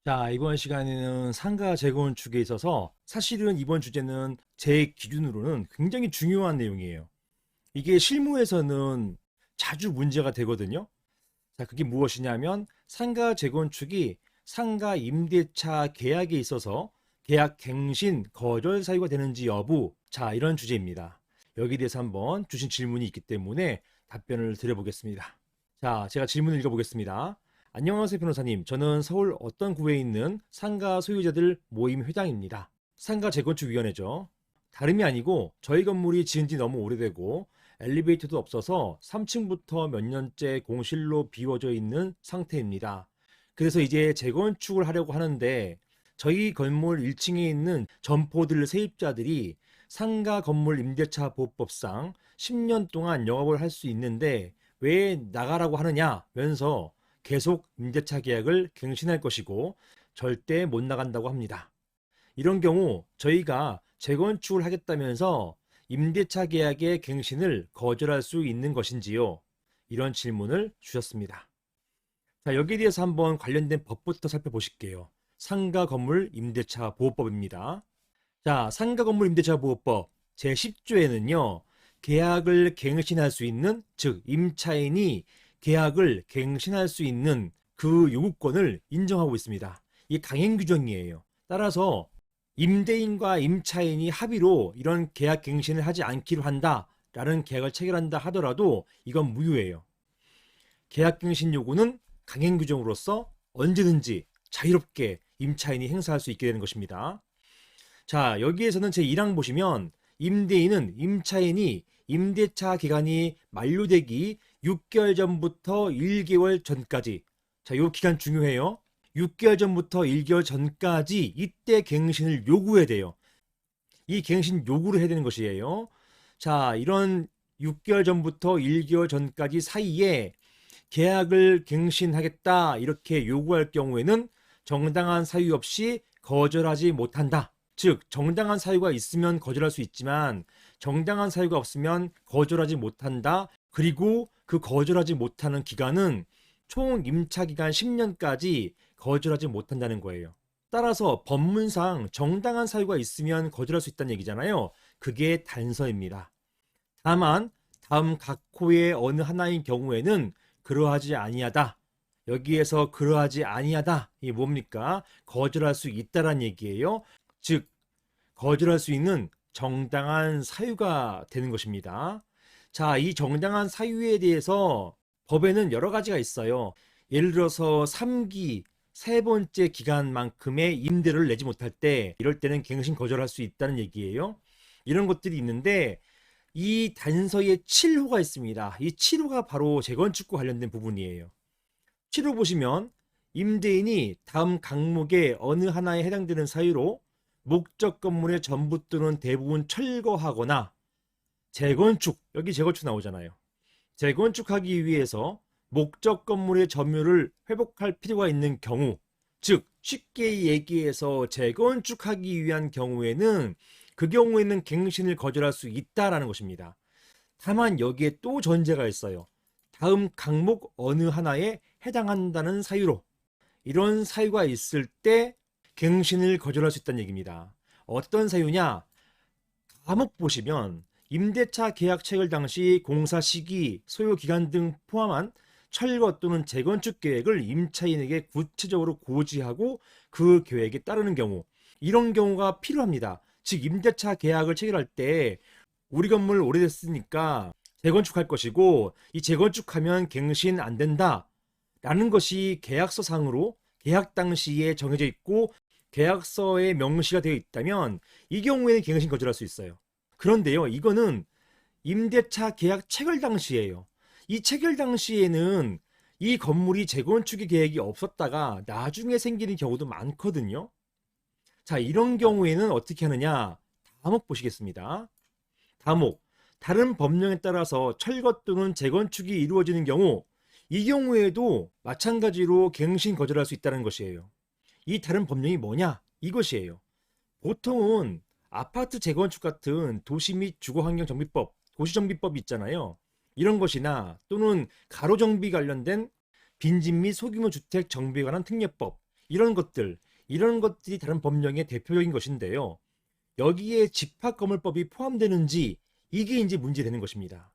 자, 이번 시간에는 상가 재건축에 있어서 사실은 이번 주제는 제 기준으로는 굉장히 중요한 내용이에요. 이게 실무에서는 자주 문제가 되거든요. 자, 그게 무엇이냐면 상가 재건축이 상가 임대차 계약에 있어서 계약 갱신, 거절 사유가 되는지 여부. 자, 이런 주제입니다. 여기에 대해서 한번 주신 질문이 있기 때문에 답변을 드려보겠습니다. 자, 제가 질문을 읽어보겠습니다. 안녕하세요, 변호사님. 저는 서울 어떤 구에 있는 상가 소유자들 모임 회장입니다. 상가 재건축위원회죠. 다름이 아니고 저희 건물이 지은 지 너무 오래되고 엘리베이터도 없어서 3층부터 몇 년째 공실로 비워져 있는 상태입니다. 그래서 이제 재건축을 하려고 하는데 저희 건물 1층에 있는 점포들 세입자들이 상가 건물 임대차 보호법상 10년 동안 영업을 할 수 있는데 왜 나가라고 하느냐면서 계속 임대차 계약을 갱신할 것이고 절대 못 나간다고 합니다. 이런 경우 저희가 재건축을 하겠다면서 임대차 계약의 갱신을 거절할 수 있는 것인지요? 이런 질문을 주셨습니다. 자, 여기에 대해서 한번 관련된 법부터 살펴보실게요. 상가 건물 임대차 보호법입니다. 자, 상가 건물 임대차 보호법 제10조에는요. 계약을 갱신할 수 있는, 즉 임차인이 계약을 갱신할 수 있는 그 요구권을 인정하고 있습니다. 이게 강행 규정이에요. 따라서 임대인과 임차인이 합의로 이런 계약 갱신을 하지 않기로 한다라는 계약을 체결한다 하더라도 이건 무효예요. 계약 갱신 요구는 강행 규정으로서 언제든지 자유롭게 임차인이 행사할 수 있게 되는 것입니다. 자, 여기에서는 제1항 보시면 임대인은 임차인이 임대차 기간이 만료되기 6개월 전부터 1개월 전까지, 자, 이 기간 중요해요. 6개월 전부터 1개월 전까지 이때 갱신을 요구해야 돼요. 이 갱신 요구를 해야 되는 것이에요. 자, 이런 6개월 전부터 1개월 전까지 사이에 계약을 갱신하겠다 이렇게 요구할 경우에는 정당한 사유 없이 거절하지 못한다. 즉 정당한 사유가 있으면 거절할 수 있지만 정당한 사유가 없으면 거절하지 못한다. 그리고 그 거절하지 못하는 기간은 총 임차 기간 10년까지 거절하지 못한다는 거예요. 따라서 법문상 정당한 사유가 있으면 거절할 수 있다는 얘기잖아요. 그게 단서입니다. 다만 다음 각 호의 어느 하나인 경우에는 그러하지 아니하다. 여기에서 그러하지 아니하다. 이게 뭡니까? 거절할 수 있다란 얘기예요. 즉 거절할 수 있는 정당한 사유가 되는 것입니다. 자, 이 정당한 사유에 대해서 법에는 여러 가지가 있어요. 예를 들어서 3기 세 번째 기간만큼의 임대료를 내지 못할 때 이럴 때는 갱신 거절할 수 있다는 얘기예요. 이런 것들이 있는데 이 단서에 7호가 있습니다. 이 7호가 바로 재건축과 관련된 부분이에요. 7호 보시면 임대인이 다음 항목의 어느 하나에 해당되는 사유로 목적 건물의 전부 또는 대부분 철거하거나 재건축, 여기 재건축 나오잖아요. 재건축하기 위해서 목적 건물의 점유를 회복할 필요가 있는 경우, 즉 쉽게 얘기해서 재건축하기 위한 경우에는 그 경우에는 갱신을 거절할 수 있다라는 것입니다. 다만 여기에 또 전제가 있어요. 다음 항목 어느 하나에 해당한다는 사유로, 이런 사유가 있을 때 갱신을 거절할 수 있다는 얘기입니다. 어떤 사유냐? 과목 보시면 임대차 계약 체결 당시 공사 시기, 소요 기간 등 포함한 철거 또는 재건축 계획을 임차인에게 구체적으로 고지하고 그 계획에 따르는 경우, 이런 경우가 필요합니다. 즉 임대차 계약을 체결할 때 우리 건물 오래됐으니까 재건축할 것이고 이 재건축하면 갱신 안 된다 라는 것이 계약서상으로 계약 당시에 정해져 있고 계약서에 명시가 되어 있다면 이 경우에는 갱신 거절할 수 있어요. 그런데요, 이거는 임대차 계약 체결 당시예요. 이 체결 당시에는 이 건물이 재건축의 계획이 없었다가 나중에 생기는 경우도 많거든요. 자, 이런 경우에는 어떻게 하느냐? 다목 보시겠습니다. 다목, 다른 법령에 따라서 철거 또는 재건축이 이루어지는 경우, 이 경우에도 마찬가지로 갱신 거절할 수 있다는 것이에요. 이 다른 법령이 뭐냐? 이것이에요. 보통은 아파트 재건축 같은 도시 및 주거환경정비법, 도시정비법이 있잖아요. 이런 것이나 또는 가로정비 관련된 빈집 및 소규모 주택 정비에 관한 특례법, 이런 것들, 이런 것들이 다른 법령의 대표적인 것인데요. 여기에 집합건물법이 포함되는지 이게 이제 문제되는 것입니다.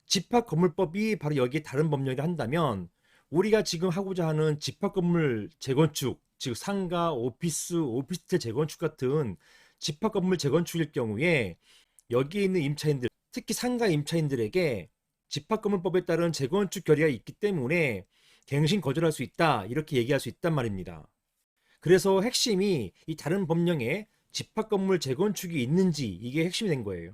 집합건물법이 바로 여기에 다른 법령을 한다면 우리가 지금 하고자 하는 집합건물 재건축, 즉 상가, 오피스, 오피스텔 재건축 같은 집합건물 재건축일 경우에 여기에 있는 임차인들, 특히 상가 임차인들에게 집합건물법에 따른 재건축 결의가 있기 때문에 갱신 거절할 수 있다, 이렇게 얘기할 수 있단 말입니다. 그래서 핵심이 이 다른 법령에 집합건물 재건축이 있는지, 이게 핵심이 된 거예요.